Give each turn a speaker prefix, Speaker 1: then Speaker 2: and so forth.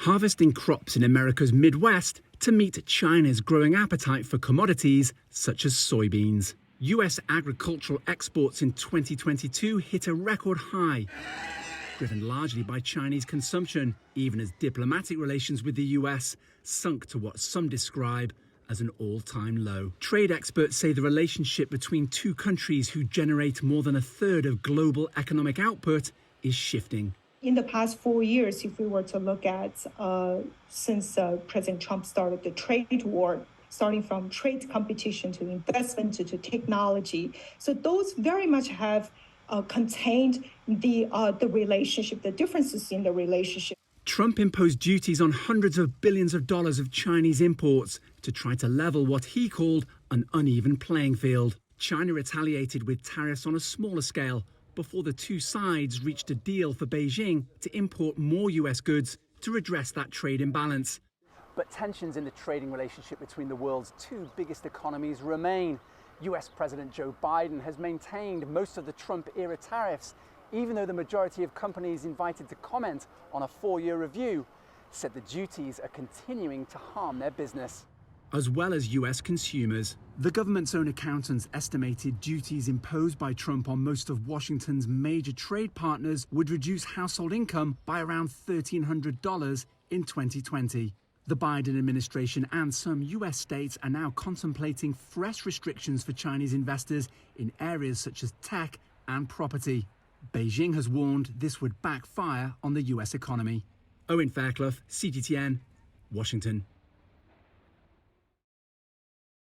Speaker 1: harvesting crops in America's Midwest to meet China's growing appetite for commodities such as soybeans. US agricultural exports in 2022 hit a record high, driven largely by Chinese consumption, even as diplomatic relations with the US sunk to what some describe as an all-time low. Trade experts say the relationship between two countries who generate more than a third of global economic output is shifting.
Speaker 2: In the past 4 years, if we were to look at since President Trump started the trade war, starting from trade competition to investment to technology, so those very much have contained the relationship, the differences in the relationship.
Speaker 1: Trump imposed duties on hundreds of billions of dollars of Chinese imports to try to level what he called an uneven playing field. China retaliated with tariffs on a smaller scale before the two sides reached a deal for Beijing to import more US goods to redress that trade imbalance.
Speaker 3: But tensions in the trading relationship between the world's two biggest economies remain. US President Joe Biden has maintained most of the Trump-era tariffs, even though the majority of companies invited to comment on a 4-year review said the duties are continuing to harm their business.
Speaker 1: As well as US consumers, the government's own accountants estimated duties imposed by Trump on most of Washington's major trade partners would reduce household income by around $1,300 in 2020. The Biden administration and some US states are now contemplating fresh restrictions for Chinese investors in areas such as tech and property. Beijing has warned this would backfire on the US economy. Owen Fairclough, CGTN, Washington.